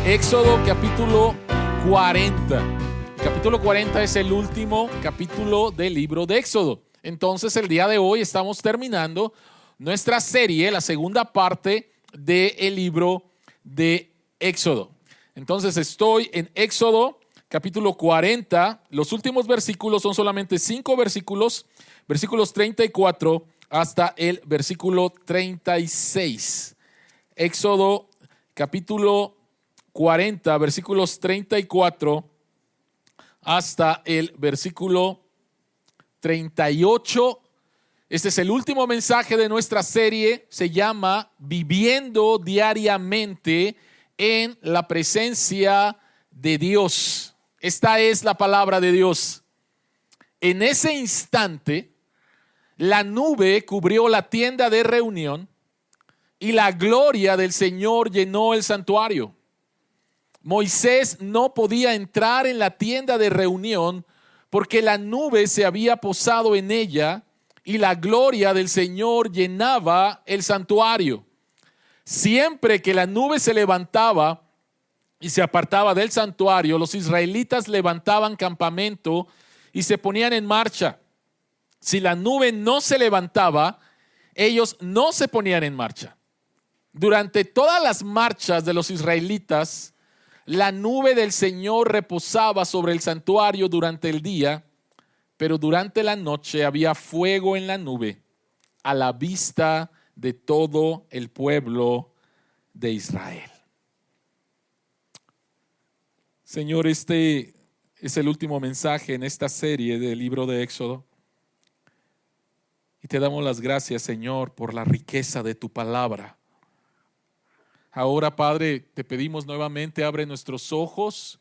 Éxodo capítulo 40. El capítulo 40 es el último capítulo del libro de Éxodo. Entonces el día de hoy estamos terminando nuestra serie, la segunda parte del libro de Éxodo. Entonces estoy en Éxodo capítulo 40. Los últimos versículos son solamente 5 versículos, versículos 34 hasta el versículo 36. Éxodo capítulo 40, versículos 34 hasta el versículo 38. Este es el último mensaje de nuestra serie. Se llama Viviendo diariamente en la presencia de Dios. Esta es la palabra de Dios. En ese instante, la nube cubrió la tienda de reunión y la gloria del Señor llenó el santuario. Moisés no podía entrar en la tienda de reunión porque la nube se había posado en ella y la gloria del Señor llenaba el santuario. Siempre que la nube se levantaba y se apartaba del santuario, los israelitas levantaban campamento y se ponían en marcha. Si la nube no se levantaba, ellos no se ponían en marcha. Durante todas las marchas de los israelitas, la nube del Señor reposaba sobre el santuario durante el día, pero durante la noche había fuego en la nube a la vista de todo el pueblo de Israel. Señor, este es el último mensaje en esta serie del libro de Éxodo. Y te damos las gracias, Señor, por la riqueza de tu palabra. Ahora, Padre, te pedimos nuevamente, abre nuestros ojos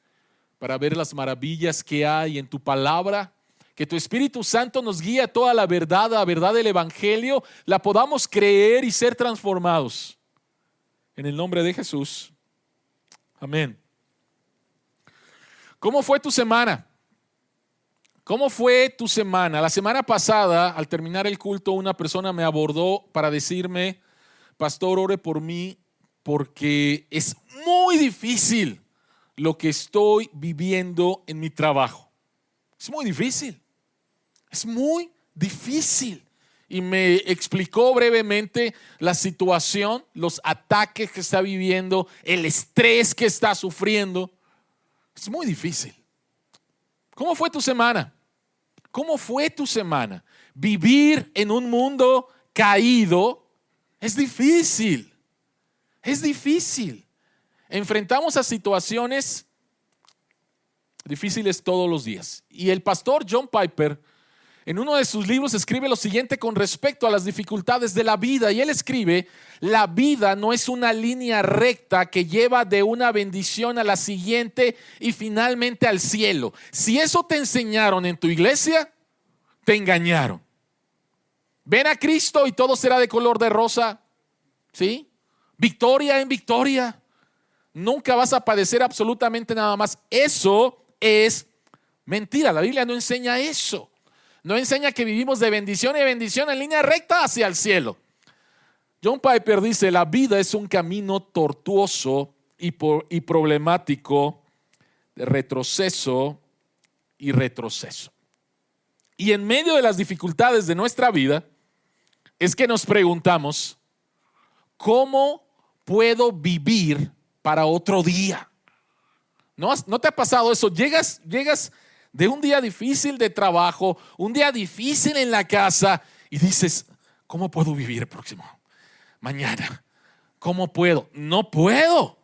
para ver las maravillas que hay en tu palabra. Que tu Espíritu Santo nos guíe a toda la verdad del Evangelio, la podamos creer y ser transformados. En el nombre de Jesús. Amén. ¿Cómo fue tu semana? ¿Cómo fue tu semana? La semana pasada, al terminar el culto, una persona me abordó para decirme: pastor, ore por mí porque es muy difícil lo que estoy viviendo en mi trabajo. Es muy difícil. Es muy difícil. Y me explicó brevemente la situación, los ataques que está viviendo, el estrés que está sufriendo. Es muy difícil. ¿Cómo fue tu semana? ¿Cómo fue tu semana? Vivir en un mundo caído es difícil. Es difícil. Enfrentamos a situaciones difíciles todos los días. Y el pastor John Piper, en uno de sus libros, escribe lo siguiente con respecto a las dificultades de la vida. Y él escribe: la vida no es una línea recta que lleva de una bendición a la siguiente y finalmente al cielo. Si eso te enseñaron en tu iglesia, te engañaron. Ven a Cristo y todo será de color de rosa. ¿Sí? Victoria en victoria. Nunca vas a padecer absolutamente nada más. Eso es mentira. La Biblia no enseña eso. No enseña que vivimos de bendición y bendición en línea recta hacia el cielo. John Piper dice: la vida es un camino tortuoso y problemático de retroceso y retroceso. Y en medio de las dificultades de nuestra vida es que nos preguntamos: ¿cómo puedo vivir para otro día? ¿No te ha pasado eso? Llegas de un día difícil de trabajo, un día difícil en la casa y dices: ¿cómo puedo vivir el próximo? Mañana. ¿Cómo puedo? No puedo.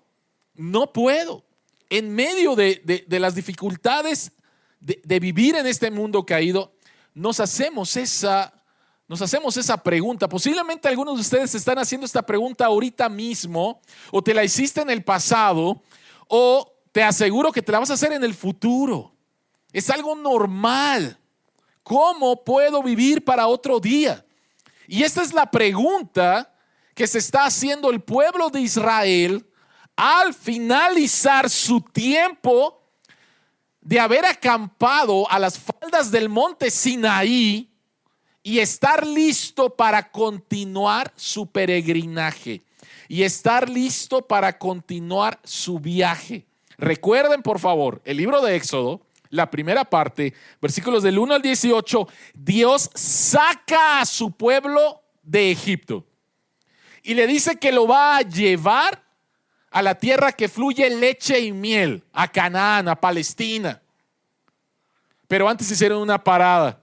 En medio de las dificultades de vivir en este mundo caído, nos hacemos esa pregunta. Posiblemente algunos de ustedes están haciendo esta pregunta ahorita mismo, o te la hiciste en el pasado, o te aseguro que te la vas a hacer en el futuro. Es algo normal. ¿Cómo puedo vivir para otro día? Y esta es la pregunta que se está haciendo el pueblo de Israel al finalizar su tiempo de haber acampado a las faldas del monte Sinaí y estar listo para continuar su peregrinaje. y estar listo para continuar su viaje. Recuerden, por favor, el libro de Éxodo, la primera parte, versículos del 1 al 18, Dios saca a su pueblo de Egipto y le dice que lo va a llevar a la tierra que fluye leche y miel, a Canaán, a Palestina. Pero antes hicieron una parada.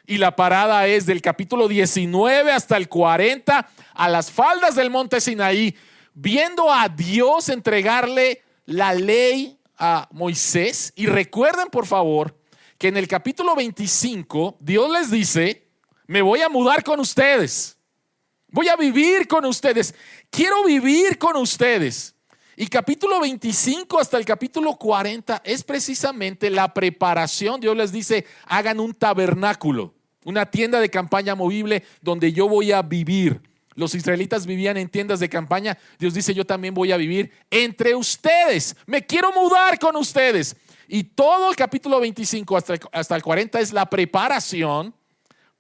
Y la parada es del capítulo 19 hasta el 40 a las faldas del monte Sinaí, viendo a Dios entregarle la ley a Moisés. Y recuerden, por favor, que en el capítulo 25 Dios les dice: me voy a mudar con ustedes, voy a vivir con ustedes, quiero vivir con ustedes. Y capítulo 25 hasta el capítulo 40 es precisamente la preparación. Dios les dice: hagan un tabernáculo, una tienda de campaña movible donde yo voy a vivir. Los israelitas vivían en tiendas de campaña. Dios dice: yo también voy a vivir entre ustedes, me quiero mudar con ustedes. Y todo el capítulo 25 hasta el 40 es la preparación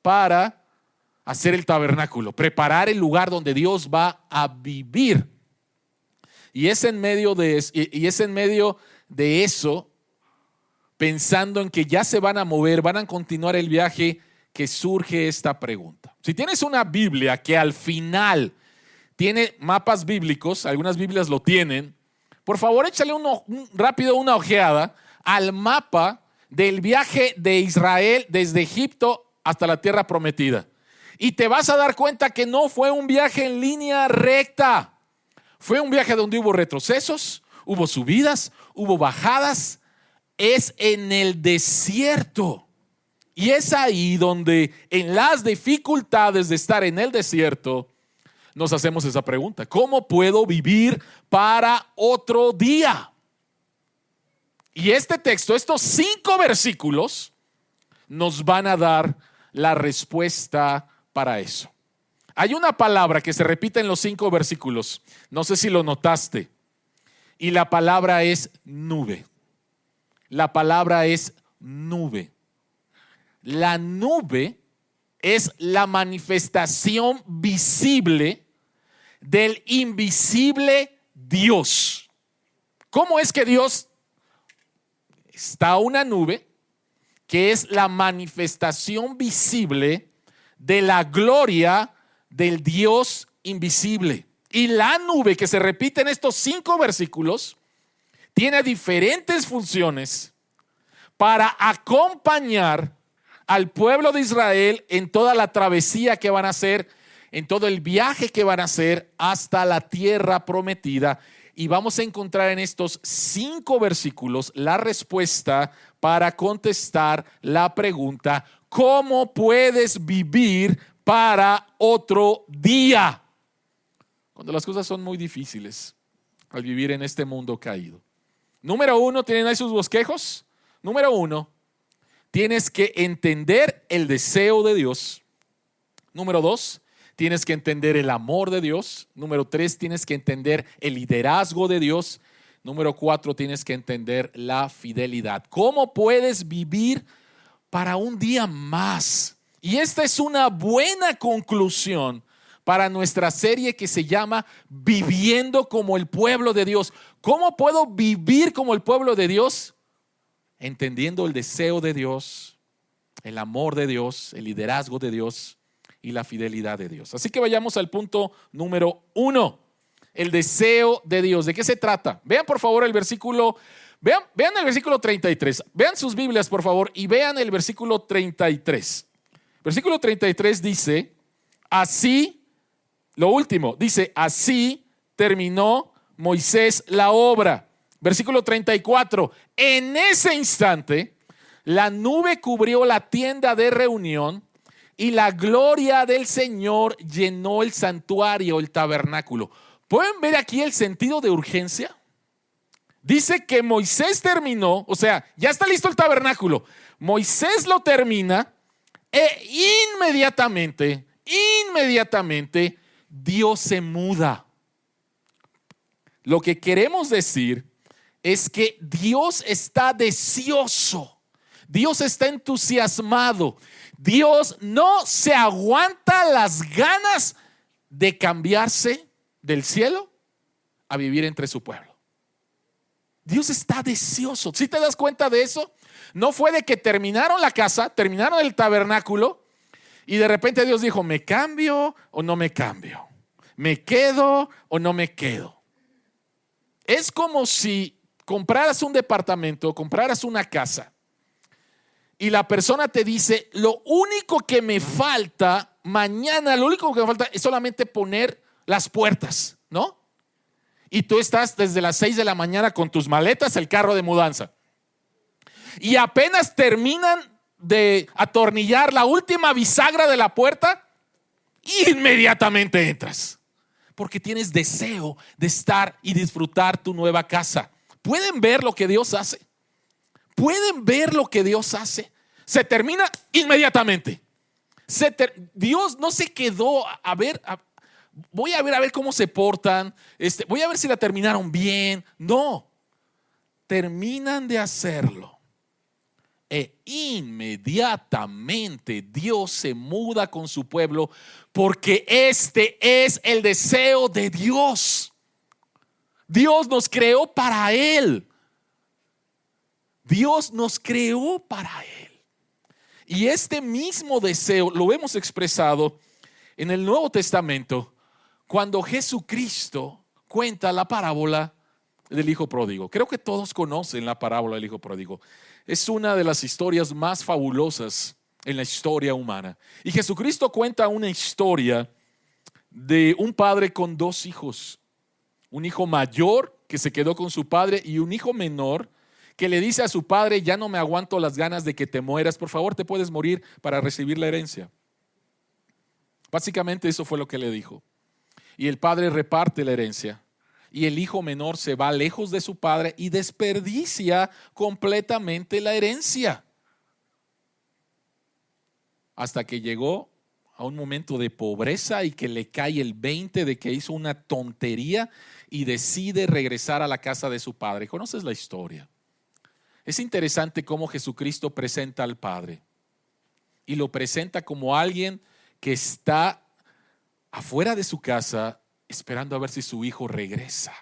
para hacer el tabernáculo, preparar el lugar donde Dios va a vivir. Y es en medio de eso, pensando en que ya se van a mover, van a continuar el viaje, que surge esta pregunta. Si tienes una Biblia que al final tiene mapas bíblicos, algunas Biblias lo tienen, por favor échale rápido una ojeada al mapa del viaje de Israel desde Egipto hasta la tierra prometida. Y te vas a dar cuenta que no fue un viaje en línea recta. Fue un viaje donde hubo retrocesos, hubo subidas, hubo bajadas. Es en el desierto. Y es ahí donde, en las dificultades de estar en el desierto, nos hacemos esa pregunta: ¿cómo puedo vivir para otro día? Y este texto, estos 5 versículos, nos van a dar la respuesta para eso. Hay una palabra que se repite en los 5 versículos. No sé si lo notaste. Y la palabra es nube. La palabra es nube. La nube es la manifestación visible del invisible Dios. ¿Cómo es que Dios está una nube que es la manifestación visible de la gloria del Dios invisible? Y la nube, que se repite en estos 5 versículos, tiene diferentes funciones para acompañar al pueblo de Israel en toda la travesía que van a hacer, en todo el viaje que van a hacer hasta la tierra prometida. Y vamos a encontrar en estos 5 versículos la respuesta para contestar la pregunta: ¿cómo puedes vivir para otro día? Cuando las cosas son muy difíciles al vivir en este mundo caído. Número 1, ¿tienen ahí sus bosquejos? Número 1, tienes que entender el deseo de Dios. Número 2, tienes que entender el amor de Dios. Número 3, tienes que entender el liderazgo de Dios. Número 4, tienes que entender la fidelidad. ¿Cómo puedes vivir para un día más? Y esta es una buena conclusión para nuestra serie que se llama Viviendo como el pueblo de Dios. ¿Cómo puedo vivir como el pueblo de Dios? Entendiendo el deseo de Dios, el amor de Dios, el liderazgo de Dios y la fidelidad de Dios. Así que vayamos al punto número 1, el deseo de Dios. ¿De qué se trata? Vean por favor el versículo, vean el versículo 33. Vean sus Biblias por favor y vean el versículo 33. Versículo 33 dice, así, lo último, dice, así terminó Moisés la obra. Versículo 34, en ese instante la nube cubrió la tienda de reunión y la gloria del Señor llenó el santuario, el tabernáculo. ¿Pueden ver aquí el sentido de urgencia? Dice que Moisés terminó, o sea, ya está listo el tabernáculo. Moisés lo termina e inmediatamente Dios se muda. Lo que queremos decir es que Dios está deseoso, Dios está entusiasmado, Dios no se aguanta las ganas de cambiarse del cielo a vivir entre su pueblo. Dios está deseoso. ¿Sí te das cuenta de eso? No fue de que terminaron la casa, terminaron el tabernáculo y de repente Dios dijo, ¿me cambio o no me cambio? ¿Me quedo o no me quedo? Es como si compraras un departamento, compraras una casa y la persona te dice, lo único que me falta mañana, lo único que me falta es solamente poner las puertas, ¿no? Y tú estás desde las 6 de la mañana con tus maletas, el carro de mudanza. Y apenas terminan de atornillar la última bisagra de la puerta, inmediatamente entras. Porque tienes deseo de estar y disfrutar tu nueva casa. ¿Pueden ver lo que Dios hace? ¿Pueden ver lo que Dios hace? Se termina inmediatamente. Dios no se quedó voy a ver cómo se portan, voy a ver si la terminaron bien. No, terminan de hacerlo e inmediatamente Dios se muda con su pueblo, porque este es el deseo de Dios. Dios nos creó para Él. Dios nos creó para Él. Y este mismo deseo lo hemos expresado en el Nuevo Testamento, cuando Jesucristo cuenta la parábola del hijo pródigo. Creo que todos conocen la parábola del hijo pródigo. Es una de las historias más fabulosas en la historia humana. Y Jesucristo cuenta una historia de un padre con dos hijos. Un hijo mayor que se quedó con su padre y un hijo menor que le dice a su padre, ya no me aguanto las ganas de que te mueras, por favor te puedes morir para recibir la herencia. Básicamente eso fue lo que le dijo. Y el padre reparte la herencia. Y el hijo menor se va lejos de su padre y desperdicia completamente la herencia. Hasta que llegó a un momento de pobreza y que le cae el 20 de que hizo una tontería y decide regresar a la casa de su padre. ¿Conoces la historia? Es interesante cómo Jesucristo presenta al Padre. Y lo presenta como alguien que está afuera de su casa esperando a ver si su hijo regresa.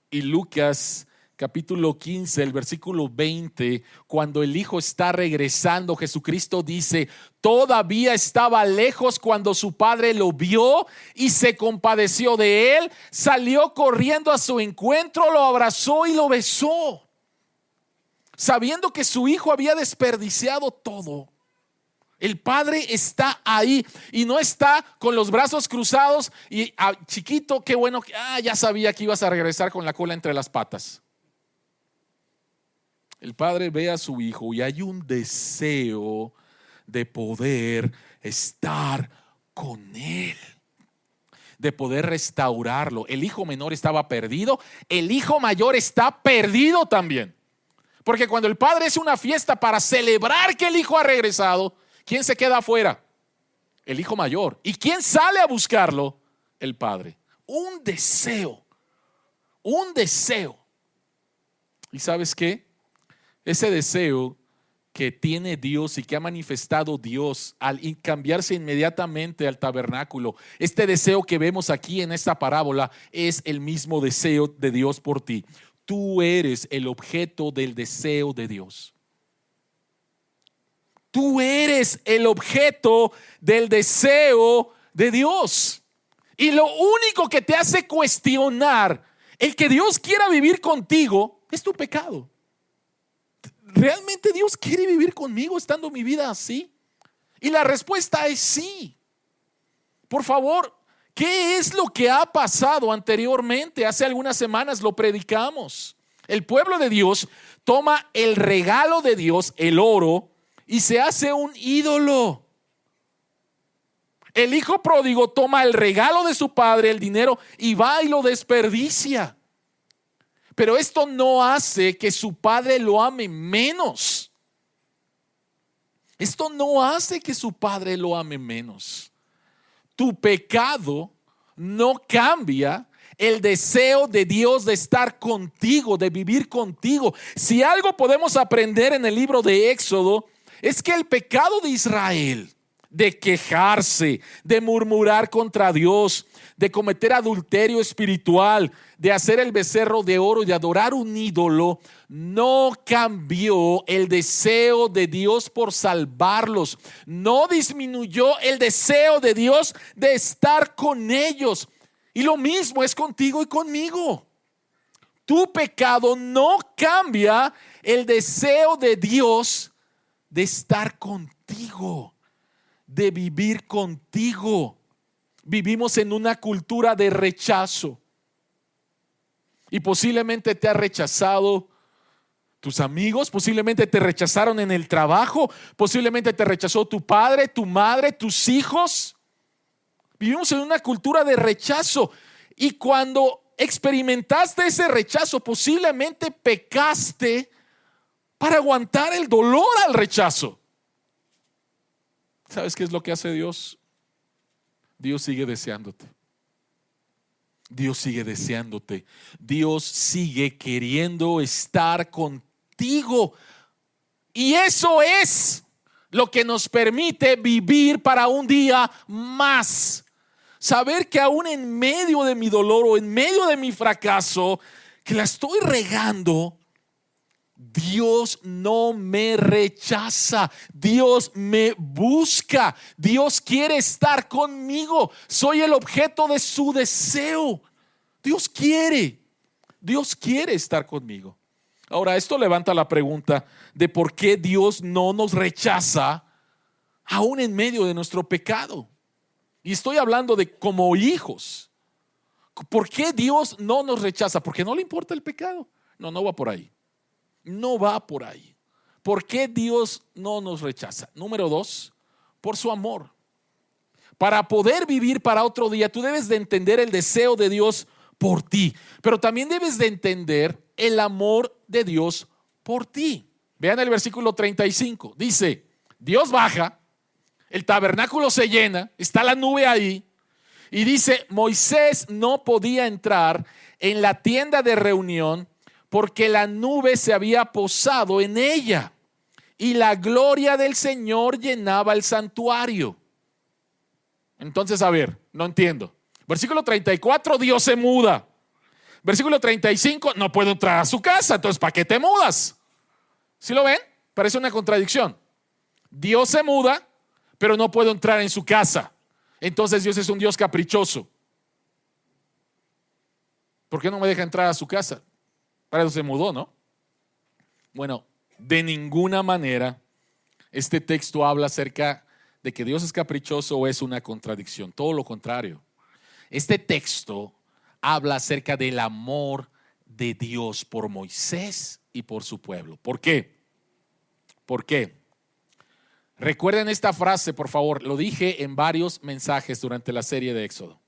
Y Lucas capítulo 15, el versículo 20, cuando el hijo está regresando, Jesucristo dice, todavía estaba lejos cuando su padre lo vio y se compadeció de él, salió corriendo a su encuentro, lo abrazó y lo besó, sabiendo que su hijo había desperdiciado todo. El padre está ahí y no está con los brazos cruzados y chiquito, qué bueno, ya sabía que ibas a regresar con la cola entre las patas. El padre ve a su hijo y hay un deseo de poder estar con él, de poder restaurarlo. El hijo menor estaba perdido, el hijo mayor está perdido también. Porque cuando el padre hace una fiesta para celebrar que el hijo ha regresado, ¿quién se queda afuera? El hijo mayor. ¿Y quién sale a buscarlo? El padre. Un deseo. Un deseo. ¿Y sabes qué? Ese deseo que tiene Dios y que ha manifestado Dios al cambiarse inmediatamente al tabernáculo, este deseo que vemos aquí en esta parábola es el mismo deseo de Dios por ti. Tú eres el objeto del deseo de Dios. Tú eres el objeto del deseo de Dios. Y lo único que te hace cuestionar el que Dios quiera vivir contigo es tu pecado. ¿Realmente Dios quiere vivir conmigo estando mi vida así? Y la respuesta es sí. Por favor, ¿qué es lo que ha pasado anteriormente? Hace algunas semanas lo predicamos. El pueblo de Dios toma el regalo de Dios, el oro, y se hace un ídolo. El hijo pródigo toma el regalo de su padre, el dinero, y va y lo desperdicia. Pero esto no hace que su padre lo ame menos. Esto no hace que su padre lo ame menos. Tu pecado no cambia el deseo de Dios de estar contigo, de vivir contigo. Si algo podemos aprender en el libro de Éxodo, es que el pecado de Israel de quejarse, de murmurar contra Dios, de cometer adulterio espiritual, de hacer el becerro de oro y de adorar un ídolo, no cambió el deseo de Dios por salvarlos. No disminuyó el deseo de Dios de estar con ellos. Y lo mismo es contigo y conmigo. Tu pecado no cambia el deseo de Dios de estar contigo, de vivir contigo. Vivimos en una cultura de rechazo. Y posiblemente te ha rechazado tus amigos, posiblemente te rechazaron en el trabajo, posiblemente te rechazó tu padre, tu madre, tus hijos. Vivimos en una cultura de rechazo. Y cuando experimentaste ese rechazo, posiblemente pecaste para aguantar el dolor al rechazo. ¿Sabes qué es lo que hace Dios? Dios sigue deseándote. Dios sigue deseándote. Dios sigue queriendo estar contigo. Y eso es lo que nos permite vivir para un día más. Saber que aún en medio de mi dolor o en medio de mi fracaso, que la estoy regando, Dios no me rechaza, Dios me busca, Dios quiere estar conmigo, soy el objeto de su deseo. Dios quiere estar conmigo. Ahora, esto levanta la pregunta de por qué Dios no nos rechaza aún en medio de nuestro pecado. Y estoy hablando de como hijos. ¿Por qué Dios no nos rechaza? Porque no le importa el pecado. No va por ahí. No va por ahí. ¿Por qué Dios no nos rechaza? Número 2, por su amor. Para poder vivir para otro día, tú debes de entender el deseo de Dios por ti, pero también debes de entender el amor de Dios por ti. Vean el versículo 35. Dice, Dios baja, el tabernáculo se llena, está la nube ahí, y dice, Moisés no podía entrar en la tienda de reunión porque la nube se había posado en ella y la gloria del Señor llenaba el santuario. Entonces, a ver, no entiendo. Versículo 34, Dios se muda. Versículo 35, no puedo entrar a su casa. Entonces, ¿para qué te mudas? ¿Sí lo ven? Parece una contradicción. Dios se muda, pero no puedo entrar en su casa. Entonces Dios es un Dios caprichoso. ¿Por qué no me deja entrar a su casa? Para eso se mudó, ¿no? Bueno, de ninguna manera este texto habla acerca de que Dios es caprichoso o es una contradicción. Todo lo contrario. Este texto habla acerca del amor de Dios por Moisés y por su pueblo. ¿Por qué? ¿Por qué? Recuerden esta frase, por favor. Lo dije en varios mensajes durante la serie de Éxodo.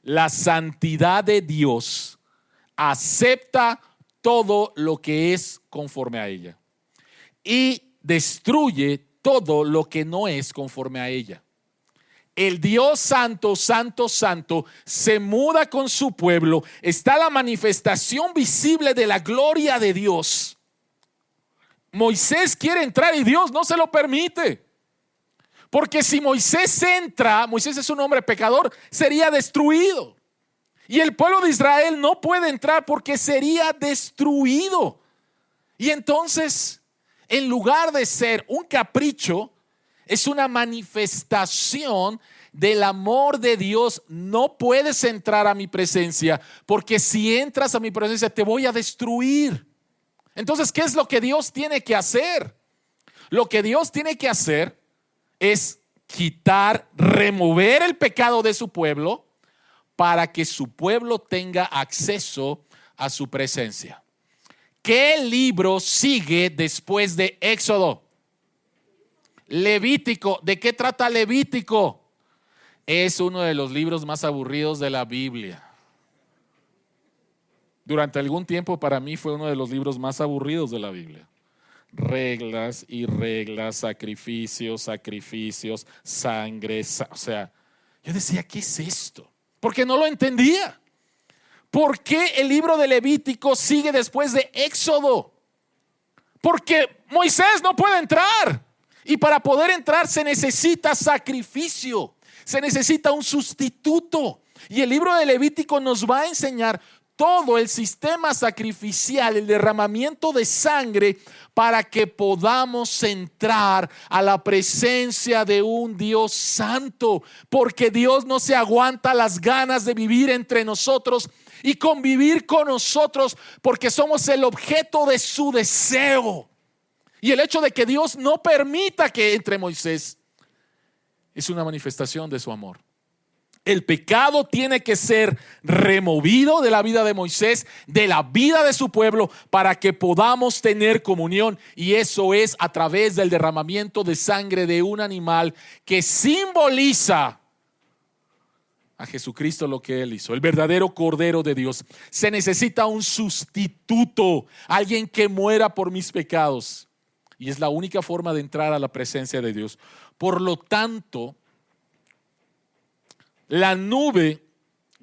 La santidad de Dios acepta todo lo que es conforme a ella y destruye todo lo que no es conforme a ella. El Dios santo, santo, santo se muda con su pueblo. Está la manifestación visible de la gloria de Dios. Moisés quiere entrar y Dios no se lo permite. Porque si Moisés entra, Moisés es un hombre pecador, sería destruido. Y el pueblo de Israel no puede entrar porque sería destruido. Y entonces, en lugar de ser un capricho, es una manifestación del amor de Dios. No puedes entrar a mi presencia, porque si entras a mi presencia te voy a destruir. Entonces, ¿qué es lo que Dios tiene que hacer? Lo que Dios tiene que hacer es quitar, remover el pecado de su pueblo para que su pueblo tenga acceso a su presencia. ¿Qué libro sigue después de Éxodo? Levítico. ¿De qué trata Levítico? Es uno de los libros más aburridos de la Biblia. Durante algún tiempo para mí fue uno de los libros más aburridos de la Biblia. Reglas y reglas, sacrificios, sangre, o sea, yo decía, ¿qué es esto? Porque no lo entendía. ¿Por qué el libro de Levítico sigue después de Éxodo? Porque Moisés no puede entrar Y para poder entrar se necesita sacrificio, se necesita un sustituto. Y el libro de Levítico nos va a enseñar todo el sistema sacrificial, el derramamiento de sangre para que podamos entrar a la presencia de un Dios santo, porque Dios no se aguanta las ganas de vivir entre nosotros y convivir con nosotros, porque somos el objeto de su deseo. Y el hecho de que Dios no permita que entre Moisés es una manifestación de su amor. El pecado tiene que ser removido de la vida de Moisés, de la vida de su pueblo, para que podamos tener comunión. Y eso es a través del derramamiento de sangre de un animal que simboliza a Jesucristo, lo que Él hizo, el verdadero Cordero de Dios. Se necesita un sustituto, alguien que muera por mis pecados. Y es la única forma de entrar a la presencia de Dios. Por lo tanto, la nube,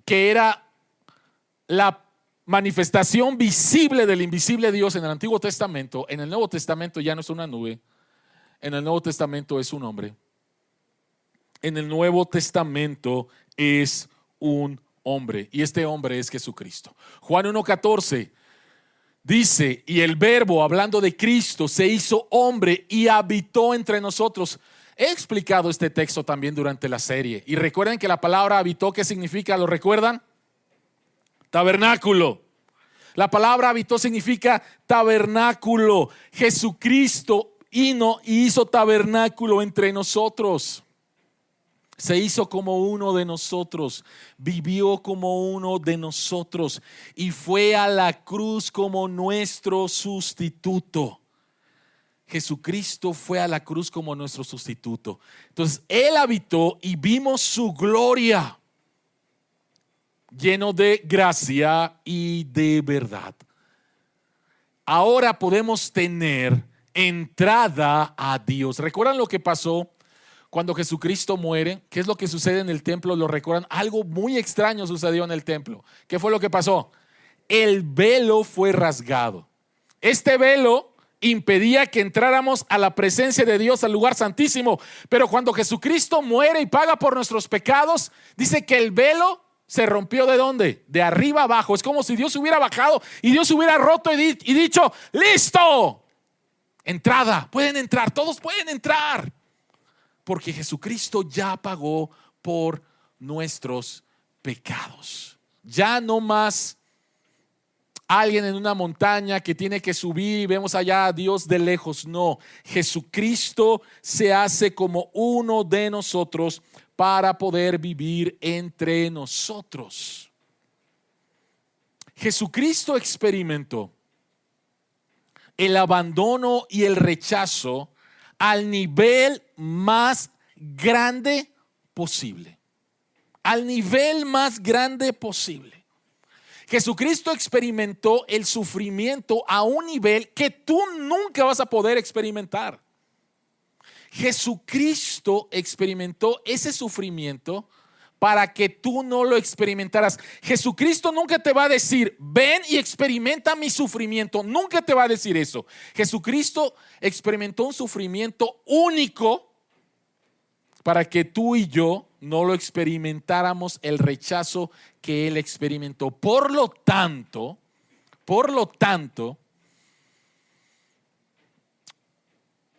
que era la manifestación visible del invisible Dios en el Antiguo Testamento, en el Nuevo Testamento ya no es una nube, en el Nuevo Testamento es un hombre. En el Nuevo Testamento es un hombre, y este hombre es Jesucristo. Juan 1:14 dice: y el Verbo, hablando de Cristo, se hizo hombre y habitó entre nosotros. He explicado este texto también durante la serie. Y recuerden que la palabra habitó, ¿qué significa? ¿Lo recuerdan? Tabernáculo. La palabra habitó significa tabernáculo. Jesucristo hizo tabernáculo entre nosotros. Se hizo como uno de nosotros, vivió como uno de nosotros y fue a la cruz como nuestro sustituto. Jesucristo fue a la cruz como nuestro sustituto. Entonces Él habitó y vimos su gloria, lleno de gracia y de verdad. Ahora podemos tener entrada a Dios. ¿Recuerdan lo que pasó cuando Jesucristo muere? ¿Qué es lo que sucede en el templo? ¿Lo recuerdan? Algo muy extraño sucedió en el templo. ¿Qué fue lo que pasó? El velo fue rasgado. Este velo impedía que entráramos a la presencia de Dios, al lugar santísimo. Pero cuando Jesucristo muere y paga por nuestros pecados, dice que el velo se rompió. ¿De dónde? De arriba abajo. Es como si Dios hubiera bajado y Dios hubiera roto y dicho: ¡listo! Entrada, pueden entrar, todos pueden entrar. Porque Jesucristo ya pagó por nuestros pecados. Ya no más alguien en una montaña que tiene que subir y vemos allá a Dios de lejos. No, Jesucristo se hace como uno de nosotros para poder vivir entre nosotros. Jesucristo experimentó el abandono y el rechazo al nivel más grande posible. Al nivel más grande posible. Jesucristo experimentó el sufrimiento a un nivel que tú nunca vas a poder experimentar. Jesucristo experimentó ese sufrimiento para que tú no lo experimentaras. Jesucristo nunca te va a decir: ven y experimenta mi sufrimiento. Nunca te va a decir eso. Jesucristo experimentó un sufrimiento único para que tú y yo no lo experimentáramos, el rechazo que Él experimentó. Por lo tanto,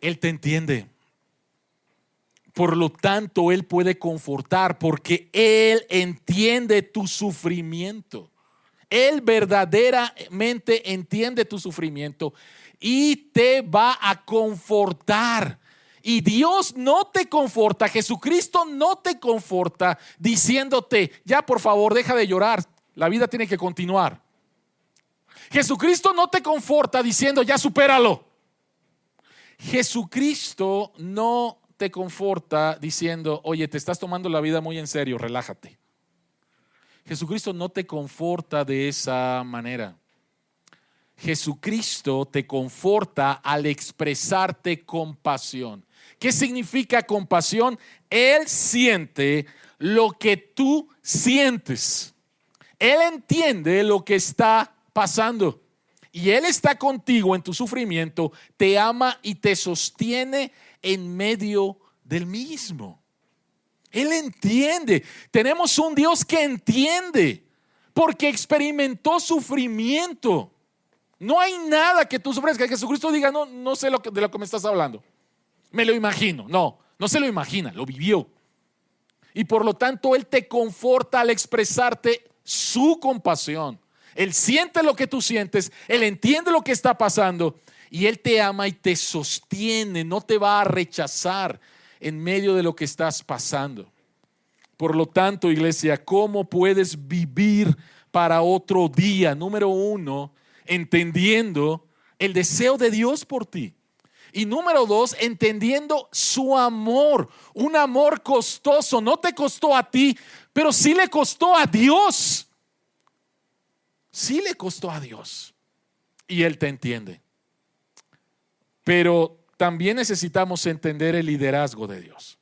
Él te entiende. Por lo tanto, Él puede confortar, porque Él entiende tu sufrimiento. Él verdaderamente entiende tu sufrimiento y te va a confortar. Y Dios no te conforta, Jesucristo no te conforta diciéndote: ya, por favor, deja de llorar, la vida tiene que continuar. Jesucristo no te conforta diciendo: ya, supéralo. Jesucristo no te conforta diciendo: oye, te estás tomando la vida muy en serio, relájate. Jesucristo no te conforta de esa manera. Jesucristo te conforta al expresarte compasión. ¿Qué significa compasión? Él siente lo que tú sientes. Él entiende lo que está pasando. Y Él está contigo en tu sufrimiento, te ama y te sostiene en medio del mismo. Él entiende. Tenemos un Dios que entiende porque experimentó sufrimiento. No hay nada que tú sufras que Jesucristo diga, no sé de lo que me estás hablando. Me lo imagino. No se lo imagina, lo vivió. Y por lo tanto Él te conforta al expresarte su compasión. Él siente lo que tú sientes, Él entiende lo que está pasando y Él te ama y te sostiene, no te va a rechazar en medio de lo que estás pasando. Por lo tanto, iglesia, ¿cómo puedes vivir para otro día? Número 1, entendiendo el deseo de Dios por ti. Y número 2, entendiendo su amor, un amor costoso. No te costó a ti, pero sí le costó a Dios. Sí le costó a Dios. Y Él te entiende. Pero también necesitamos entender el liderazgo de Dios.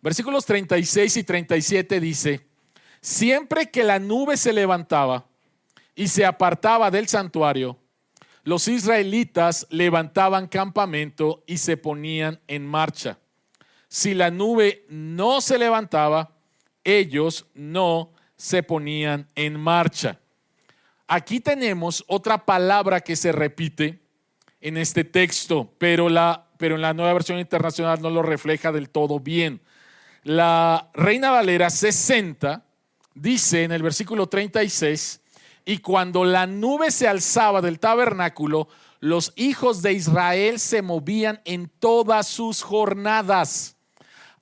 Versículos 36 y 37 dice: siempre que la nube se levantaba y se apartaba del santuario, los israelitas levantaban campamento y se ponían en marcha. Si la nube no se levantaba, ellos no se ponían en marcha. Aquí tenemos otra palabra que se repite en este texto, pero en la Nueva Versión Internacional no lo refleja del todo bien. La Reina Valera 60 dice en el versículo 36: y cuando la nube se alzaba del tabernáculo, los hijos de Israel se movían en todas sus jornadas,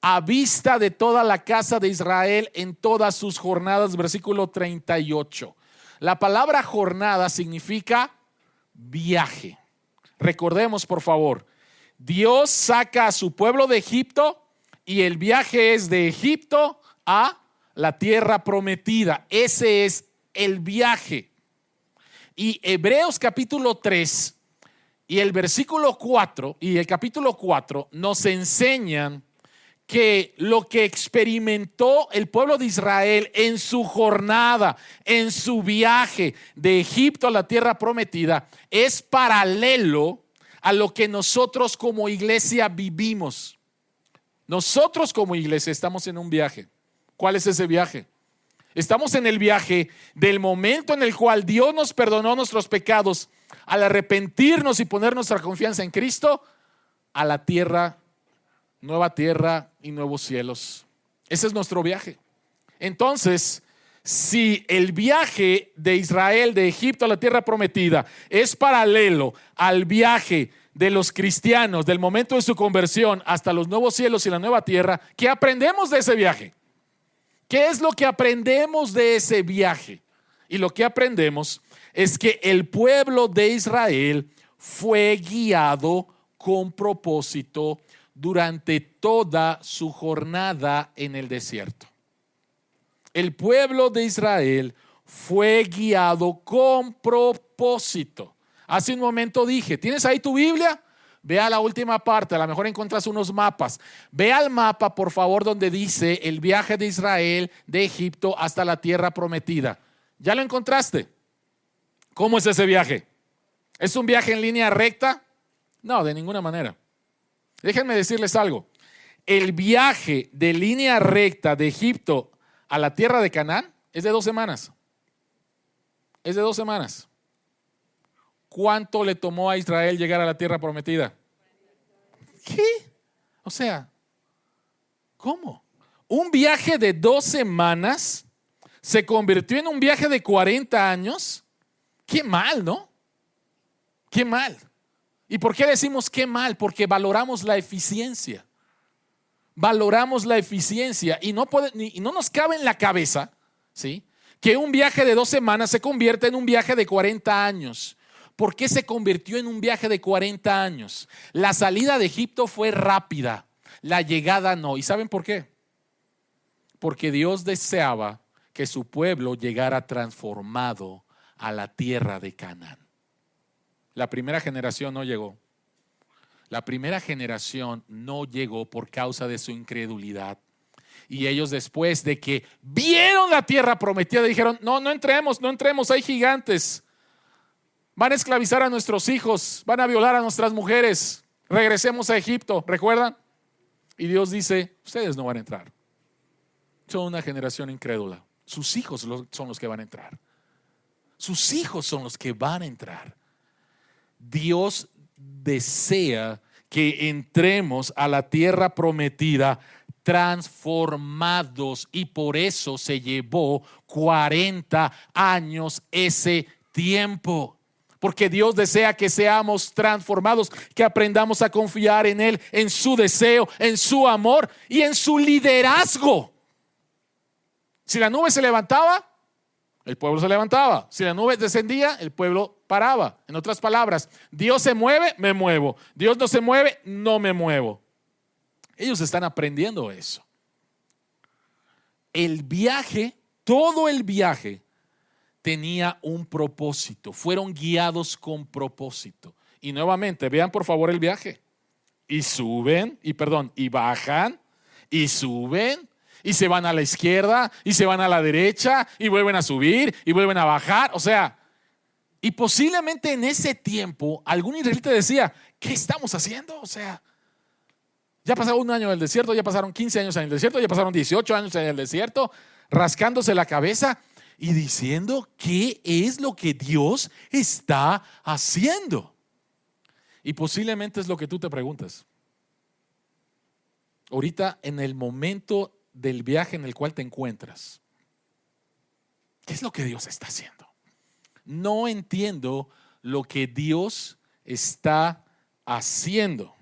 a vista de toda la casa de Israel en todas sus jornadas. Versículo 38. La palabra jornada significa viaje. Recordemos, por favor, Dios saca a su pueblo de Egipto y el viaje es de Egipto a la tierra prometida. Ese es el viaje. Y Hebreos capítulo 3 y el versículo 4 y el capítulo 4 nos enseñan que lo que experimentó el pueblo de Israel en su jornada, en su viaje de Egipto a la tierra prometida, es paralelo a lo que nosotros como iglesia vivimos. Nosotros como iglesia estamos en un viaje. ¿Cuál es ese viaje? Estamos en el viaje del momento en el cual Dios nos perdonó nuestros pecados al arrepentirnos y poner nuestra confianza en Cristo a la tierra, nueva tierra y nuevos cielos. Ese es nuestro viaje. Entonces, si el viaje de Israel de Egipto a la tierra prometida es paralelo al viaje de los cristianos del momento de su conversión hasta los nuevos cielos y la nueva tierra, ¿qué aprendemos de ese viaje? ¿Qué es lo que aprendemos de ese viaje? Y lo que aprendemos es que el pueblo de Israel fue guiado con propósito durante toda su jornada en el desierto. El pueblo de Israel fue guiado con propósito. Hace un momento dije, ¿tienes ahí tu Biblia? Ve a la última parte, a lo mejor encuentras unos mapas. Ve al mapa, por favor, donde dice el viaje de Israel de Egipto hasta la tierra prometida. ¿Ya lo encontraste? ¿Cómo es ese viaje? ¿Es un viaje en línea recta? No, de ninguna manera. Déjenme decirles algo. El viaje de línea recta de Egipto a la tierra de Canaán es de 2 semanas. Es de 2 semanas. ¿Cuánto le tomó a Israel llegar a la tierra prometida? ¿Qué? O sea, ¿cómo? Un viaje de 2 semanas se convirtió en un viaje de 40 años. Qué mal, ¿no? Qué mal. ¿Y por qué decimos qué mal? Porque valoramos la eficiencia. Valoramos la eficiencia y no nos cabe en la cabeza, ¿sí?, que un viaje de 2 semanas se convierta en un viaje de 40 años. ¿Por qué se convirtió en un viaje de 40 años? La salida de Egipto fue rápida, la llegada no. ¿Y saben por qué? Porque Dios deseaba que su pueblo llegara transformado a la tierra de Canaán. La primera generación no llegó. La primera generación no llegó por causa de su incredulidad. Y ellos, después de que vieron la tierra prometida, dijeron, no entremos, hay gigantes. Van a esclavizar a nuestros hijos, van a violar a nuestras mujeres. regresemos a Egipto, ¿recuerdan? Y Dios dice, ustedes no van a entrar. Son una generación incrédula. Sus hijos son los que van a entrar. Sus hijos son los que van a entrar. Dios desea que entremos a la tierra prometida transformados, y por eso se llevó 40 años ese tiempo. Porque Dios desea que seamos transformados, que aprendamos a confiar en Él, en su deseo, en su amor y en su liderazgo. Si la nube se levantaba, el pueblo se levantaba. Si la nube descendía, el pueblo paraba. En otras palabras, Dios se mueve, me muevo. Dios no se mueve, no me muevo. Ellos están aprendiendo eso. El viaje, todo el viaje tenía un propósito. Fueron guiados con propósito. Y nuevamente, vean por favor el viaje. Y bajan, y suben, y se van a la izquierda, y se van a la derecha, y vuelven a subir, y vuelven a bajar. O sea, y posiblemente en ese tiempo algún israelita decía, ¿qué estamos haciendo? O sea, ya pasó un año en el desierto, ya pasaron 15 años en el desierto, ya pasaron 18 años en el desierto, rascándose la cabeza y diciendo, ¿qué es lo que Dios está haciendo? Y posiblemente es lo que tú te preguntas. Ahorita, en el momento del viaje en el cual te encuentras, ¿qué es lo que Dios está haciendo? No entiendo lo que Dios está haciendo.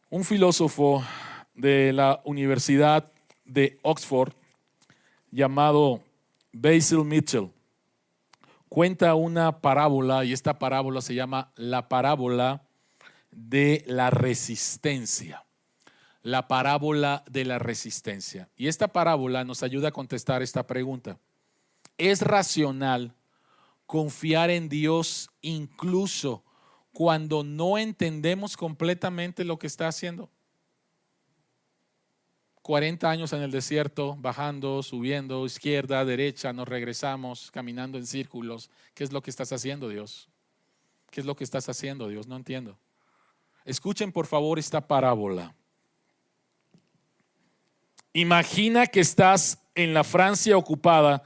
Un filósofo de la Universidad de Oxford llamado Basil Mitchell cuenta una parábola, y esta parábola se llama la parábola de la resistencia. La parábola de la resistencia. Y esta parábola nos ayuda a contestar esta pregunta. ¿Es racional confiar en Dios incluso cuando no entendemos completamente lo que está haciendo? 40 años en el desierto, bajando, subiendo, izquierda, derecha, nos regresamos, caminando en círculos. ¿Qué es lo que estás haciendo, Dios? ¿Qué es lo que estás haciendo, Dios? No entiendo. Escuchen por favor esta parábola. Imagina que estás en la Francia ocupada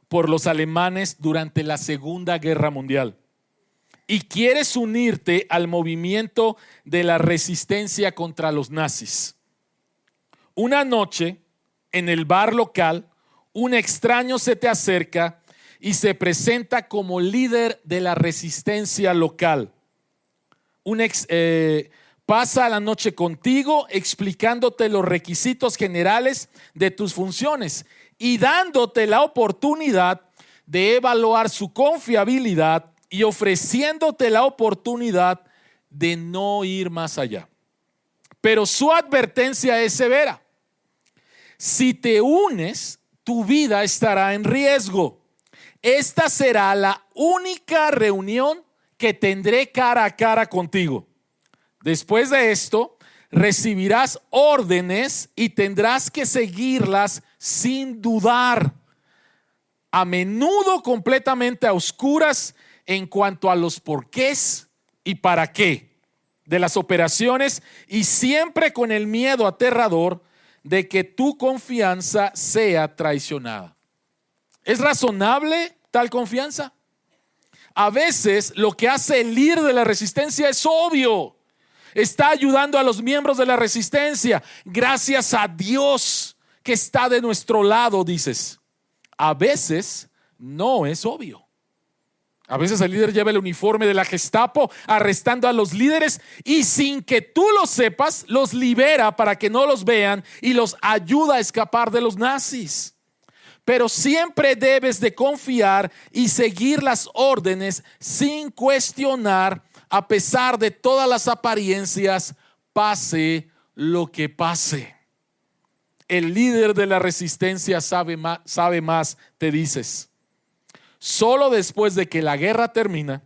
por los alemanes durante la Segunda Guerra Mundial y quieres unirte al movimiento de la resistencia contra los nazis. Una noche, en el bar local, un extraño se te acerca y se presenta como líder de la resistencia local. Pasa la noche contigo explicándote los requisitos generales de tus funciones y dándote la oportunidad de evaluar su confiabilidad y ofreciéndote la oportunidad de no ir más allá. Pero su advertencia es severa. Si te unes, tu vida estará en riesgo. Esta será la única reunión que tendré cara a cara contigo. Después de esto, recibirás órdenes y tendrás que seguirlas sin dudar, a menudo completamente a oscuras en cuanto a los porqués y para qué de las operaciones, y siempre con el miedo aterrador de que tu confianza sea traicionada. ¿Es razonable tal confianza? A veces lo que hace el líder de la resistencia es obvio. Está ayudando a los miembros de la resistencia. Gracias a Dios que está de nuestro lado, dices. A veces no es obvio. A veces el líder lleva el uniforme de la Gestapo arrestando a los líderes y sin que tú lo sepas, los libera para que no los vean y los ayuda a escapar de los nazis. Pero siempre debes de confiar y seguir las órdenes sin cuestionar, a pesar de todas las apariencias, pase lo que pase. El líder de la resistencia sabe más, te dices. Solo después de que la guerra termina,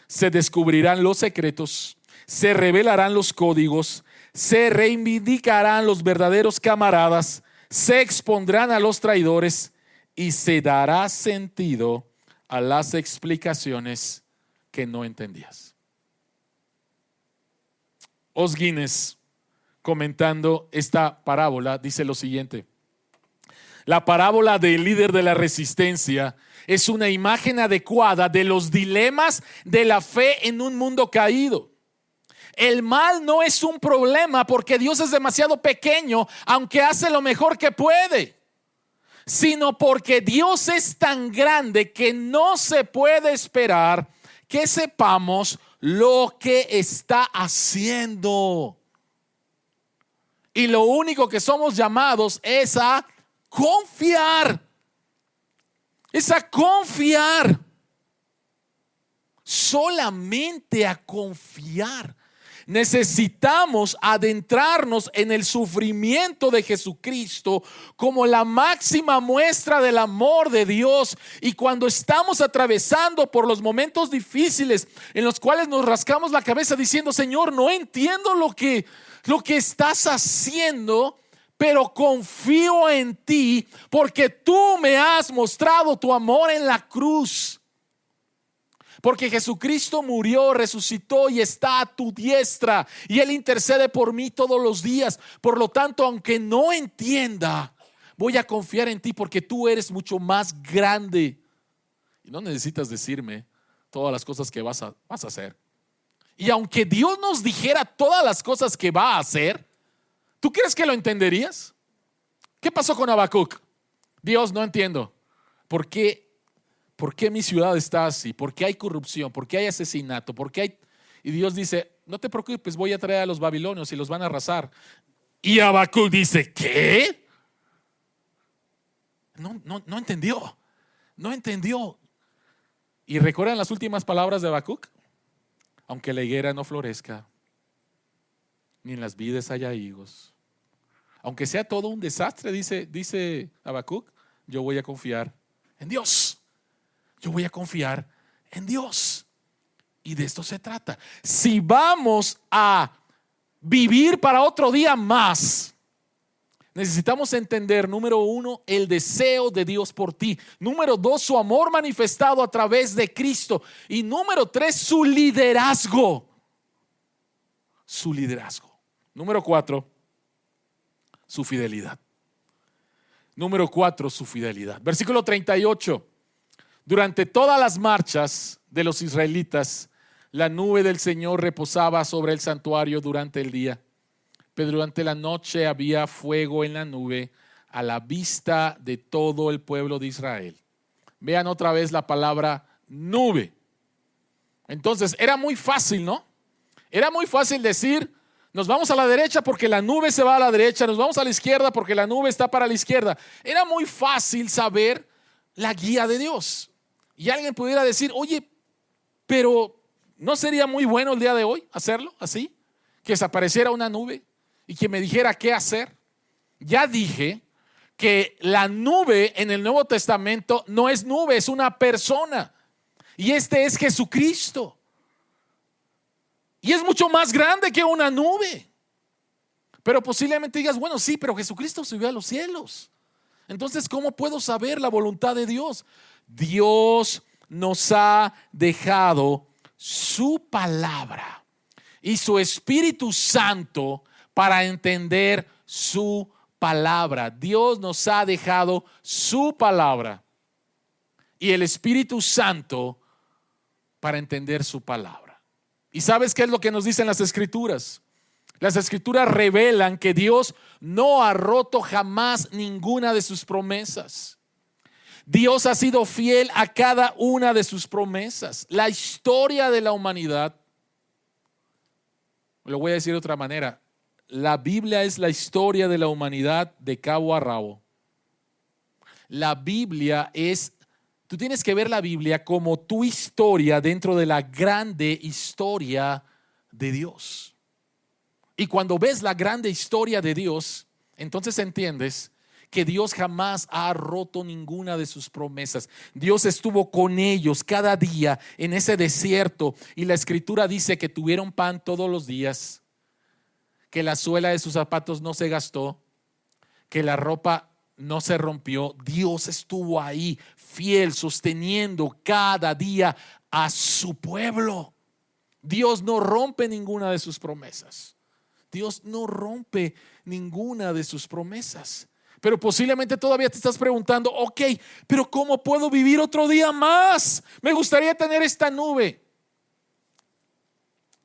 se descubrirán los secretos, se revelarán los códigos, se reivindicarán los verdaderos camaradas, se expondrán a los traidores y se dará sentido a las explicaciones que no entendías. Os Guinness, comentando esta parábola, dice lo siguiente: la parábola del líder de la resistencia es una imagen adecuada de los dilemas de la fe en un mundo caído. El mal no es un problema porque Dios es demasiado pequeño, aunque hace lo mejor que puede, sino porque Dios es tan grande que no se puede esperar que sepamos lo que está haciendo. Y lo único que somos llamados es a confiar. Es a confiar. Solamente a confiar. Necesitamos adentrarnos en el sufrimiento de Jesucristo como la máxima muestra del amor de Dios. Y cuando estamos atravesando por los momentos difíciles en los cuales nos rascamos la cabeza diciendo: Señor, no entiendo lo que estás haciendo, pero confío en ti porque tú me has mostrado tu amor en la cruz. Porque Jesucristo murió, resucitó y está a tu diestra, y Él intercede por mí todos los días. Por lo tanto, aunque no entienda, voy a confiar en ti porque tú eres mucho más grande. Y no necesitas decirme todas las cosas que vas a hacer. Y aunque Dios nos dijera todas las cosas que va a hacer, ¿tú crees que lo entenderías? ¿Qué pasó con Habacuc? Dios, no entiendo. ¿Por qué mi ciudad está así? ¿Por qué hay corrupción? ¿Por qué hay asesinato? ¿Por qué hay? Y Dios dice: no te preocupes, voy a traer a los babilonios y los van a arrasar. Y Habacuc dice: ¿qué? No entendió. No entendió. ¿Y recuerdan las últimas palabras de Habacuc? Aunque la higuera no florezca, ni en las vides haya higos, aunque sea todo un desastre, dice Habacuc, yo voy a confiar en Dios. Yo voy a confiar en Dios. Y de esto se trata. Si vamos a vivir para otro día más, necesitamos entender, número 1, el deseo de Dios por ti. Número 2, su amor manifestado a través de Cristo. Y número 3, su liderazgo. Su liderazgo. Número 4, su fidelidad. Número 4, su fidelidad. Versículo 38. Durante todas las marchas de los israelitas, la nube del Señor reposaba sobre el santuario durante el día, pero durante la noche había fuego en la nube a la vista de todo el pueblo de Israel. Vean otra vez la palabra nube. Entonces era muy fácil, ¿no? Era muy fácil decir: nos vamos a la derecha porque la nube se va a la derecha, nos vamos a la izquierda porque la nube está para la izquierda. Era muy fácil saber la guía de Dios. Y alguien pudiera decir: oye, pero ¿no sería muy bueno el día de hoy hacerlo así? Que desapareciera una nube y que me dijera qué hacer. Ya dije que la nube en el Nuevo Testamento no es nube, es una persona. Y este es Jesucristo. Y es mucho más grande que una nube. Pero posiblemente digas: bueno, sí, pero Jesucristo subió a los cielos. Entonces, ¿cómo puedo saber la voluntad de Dios? Dios nos ha dejado su palabra y su Espíritu Santo para entender su palabra. Dios nos ha dejado su palabra y el Espíritu Santo para entender su palabra. ¿Y sabes qué es lo que nos dicen las Escrituras? Las Escrituras revelan que Dios no ha roto jamás ninguna de sus promesas. Dios ha sido fiel a cada una de sus promesas. La historia de la humanidad, lo voy a decir de otra manera, la Biblia es la historia de la humanidad de cabo a rabo. La Biblia es, tú tienes que ver la Biblia como tu historia dentro de la grande historia de Dios. Y cuando ves la grande historia de Dios, entonces entiendes que Dios jamás ha roto ninguna de sus promesas. Dios estuvo con ellos cada día en ese desierto, y la Escritura dice que tuvieron pan todos los días, que la suela de sus zapatos no se gastó, que la ropa no se rompió. Dios estuvo ahí fiel, sosteniendo cada día a su pueblo. Dios no rompe ninguna de sus promesas. Dios no rompe ninguna de sus promesas. Pero posiblemente todavía te estás preguntando, ok, pero ¿cómo puedo vivir otro día más? Me gustaría tener esta nube.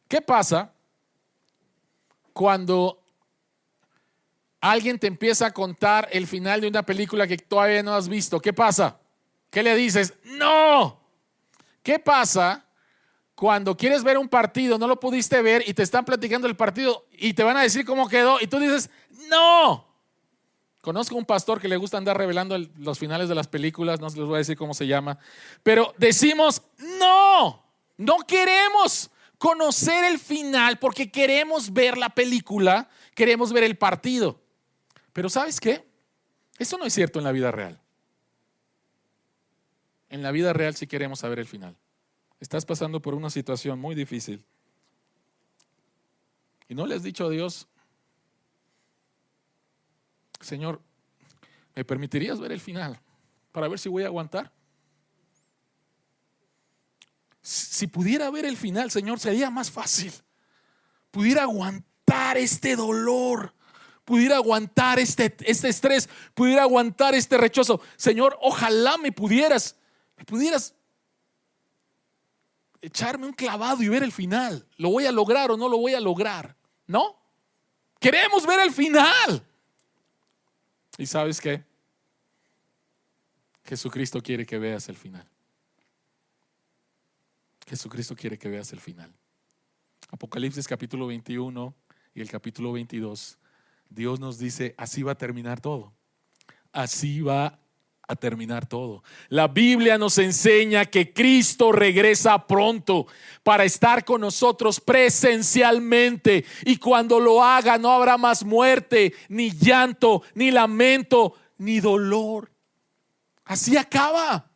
¿Qué pasa cuando alguien te empieza a contar el final de una película que todavía no has visto? ¿Qué pasa? ¿Qué le dices? ¡No! ¿Qué pasa cuando quieres ver un partido, no lo pudiste ver y te están platicando el partido y te van a decir cómo quedó y tú dices, ¡no! Conozco un pastor que le gusta andar revelando los finales de las películas, no les voy a decir cómo se llama, pero decimos, ¡no! No queremos conocer el final porque queremos ver la película, queremos ver el partido. Pero ¿sabes qué? Eso no es cierto en la vida real. En la vida real sí queremos saber el final. Estás pasando por una situación muy difícil y no le has dicho a Dios, Señor, ¿me permitirías ver el final para ver si voy a aguantar? Si pudiera ver el final, Señor, sería más fácil. Pudiera aguantar este dolor, pudiera aguantar este estrés, pudiera aguantar este rechazo. Señor, ojalá me pudieras echarme un clavado y ver el final. ¿Lo voy a lograr o no lo voy a lograr? ¿No? Queremos ver el final. ¿Y sabes qué? Jesucristo quiere que veas el final. Jesucristo quiere que veas el final. Apocalipsis capítulo 21 y el capítulo 22, Dios nos dice, así va a terminar todo. Así va a terminar todo. La Biblia nos enseña que Cristo regresa pronto para estar con nosotros presencialmente, y cuando lo haga no habrá más muerte, ni llanto, ni lamento, ni dolor. Así acaba.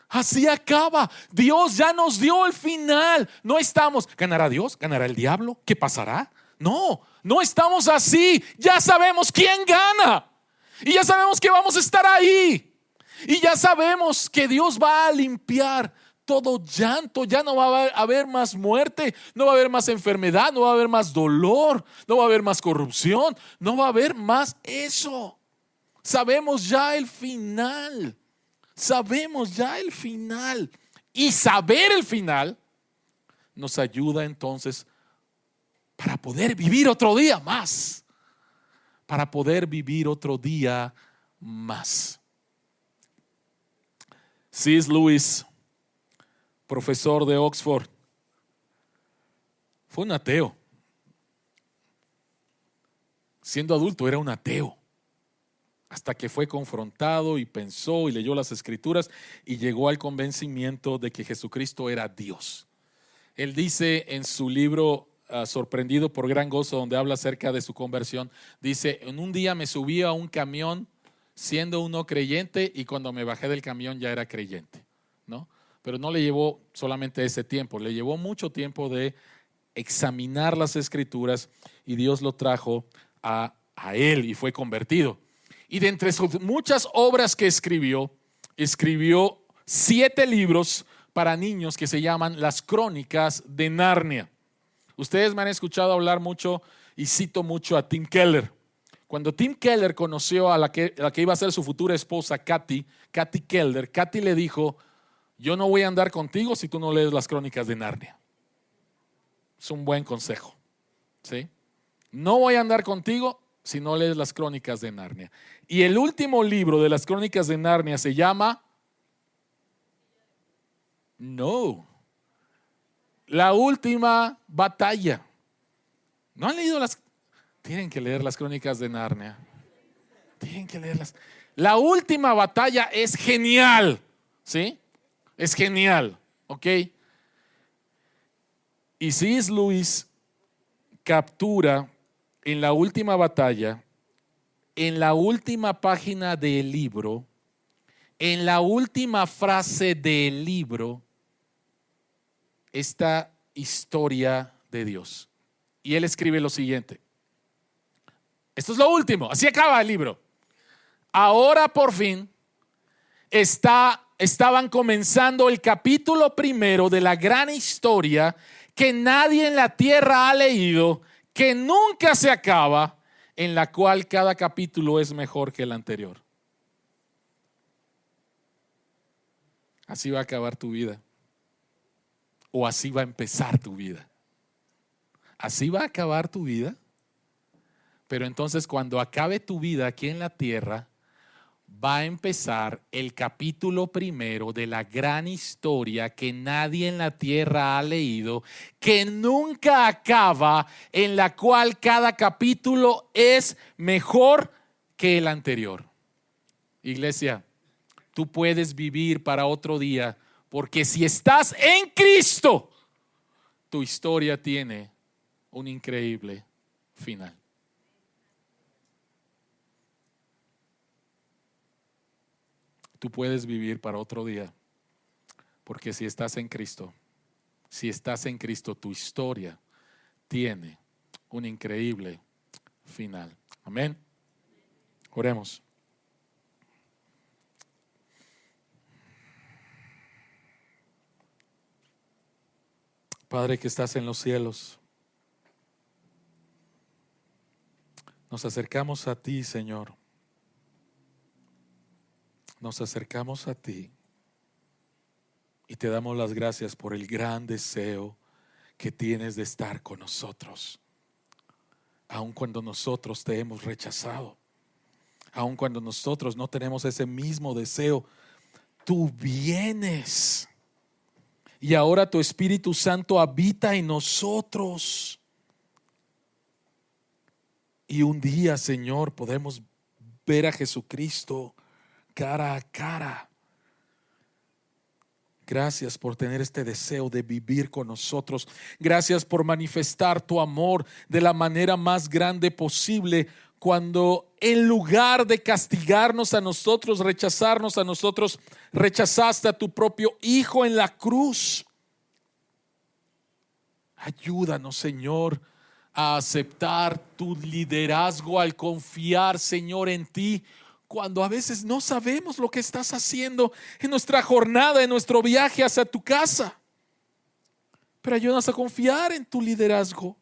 Así acaba. Dios ya nos dio el final. No estamos, ¿ganará Dios? ¿Ganará el diablo? ¿Qué pasará? No, no estamos así. Ya sabemos quién gana. Y ya sabemos que vamos a estar ahí. Y ya sabemos que Dios va a limpiar todo llanto. Ya no va a haber más muerte, no va a haber más enfermedad, no va a haber más dolor, no va a haber más corrupción, no va a haber más eso. Sabemos ya el final. Sabemos ya el final. Y saber el final nos ayuda entonces para poder vivir otro día más. Para poder vivir otro día más. C.S. Lewis, profesor de Oxford, fue un ateo. Siendo adulto era un ateo. Hasta que fue confrontado y pensó y leyó las escrituras y llegó al convencimiento de que Jesucristo era Dios. Él dice en su libro Sorprendido por gran gozo, donde habla acerca de su conversión, dice, en un día me subí a un camión siendo un no creyente y cuando me bajé del camión ya era creyente, ¿no? Pero no le llevó solamente ese tiempo, le llevó mucho tiempo de examinar las escrituras y Dios lo trajo a él y fue convertido. Y de entre sus muchas obras que escribió 7 libros para niños que se llaman Las Crónicas de Narnia. Ustedes me han escuchado hablar mucho y cito mucho a Tim Keller. Cuando Tim Keller conoció a la que iba a ser su futura esposa, Kathy Keller, Kathy le dijo, yo no voy a andar contigo si tú no lees Las Crónicas de Narnia. Es un buen consejo, ¿sí? No voy a andar contigo si no lees Las Crónicas de Narnia. Y el último libro de Las Crónicas de Narnia se llama La Última Batalla. ¿No han leído Tienen que leer Las Crónicas de Narnia. Tienen que leerlas. La Última Batalla es genial, ¿sí? Es genial, ¿ok? Y C.S. Lewis captura en La Última Batalla, en la última página del libro, en la última frase del libro, esta historia de Dios. Y él escribe lo siguiente. Esto es lo último, así acaba el libro. Ahora por fin estaban comenzando el capítulo primero de la gran historia que nadie en la tierra ha leído, que nunca se acaba, en la cual cada capítulo es mejor que el anterior. Así va a acabar tu vida. O así va a empezar tu vida. Así va a acabar tu vida. Pero entonces cuando acabe tu vida aquí en la tierra, va a empezar el capítulo primero de la gran historia que nadie en la tierra ha leído, que nunca acaba, en la cual cada capítulo es mejor que el anterior. Iglesia, tú puedes vivir para otro día, porque si estás en Cristo, tu historia tiene un increíble final. Tú puedes vivir para otro día, porque si estás en Cristo, tu historia tiene un increíble final. Amén. Oremos. Padre que estás en los cielos, nos acercamos a ti, Señor. Nos acercamos a ti y te damos las gracias por el gran deseo que tienes de estar con nosotros. Aun cuando nosotros te hemos rechazado, aun cuando nosotros no tenemos ese mismo deseo, tú vienes. Y ahora tu Espíritu Santo habita en nosotros. Y un día, Señor, podemos ver a Jesucristo cara a cara. Gracias por tener este deseo de vivir con nosotros. Gracias por manifestar tu amor de la manera más grande posible, cuando en lugar de castigarnos a nosotros, rechazarnos a nosotros, rechazaste a tu propio Hijo en la cruz. Ayúdanos, Señor, a aceptar tu liderazgo, al confiar, Señor, en ti, cuando a veces no sabemos lo que estás haciendo en nuestra jornada, en nuestro viaje hacia tu casa. Pero ayúdanos a confiar en tu liderazgo,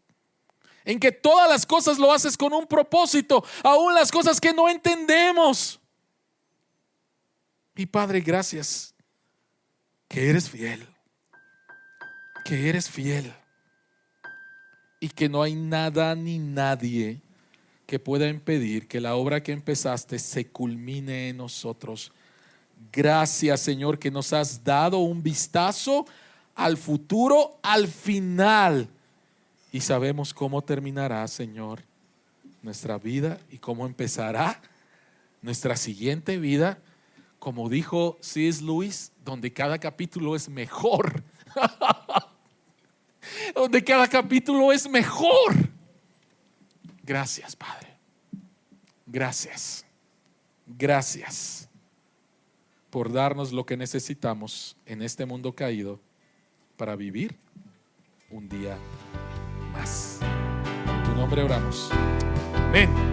en que todas las cosas lo haces con un propósito, aún las cosas que no entendemos. Y Padre, gracias que eres fiel, y que no hay nada ni nadie que pueda impedir que la obra que empezaste se culmine en nosotros. Gracias, Señor, que nos has dado un vistazo al futuro, al final, y sabemos cómo terminará, Señor, nuestra vida y cómo empezará nuestra siguiente vida, como dijo C.S. Lewis, donde cada capítulo es mejor. Donde cada capítulo es mejor. Gracias, Padre. Gracias por darnos lo que necesitamos en este mundo caído para vivir un día más. En tu nombre oramos. Amén.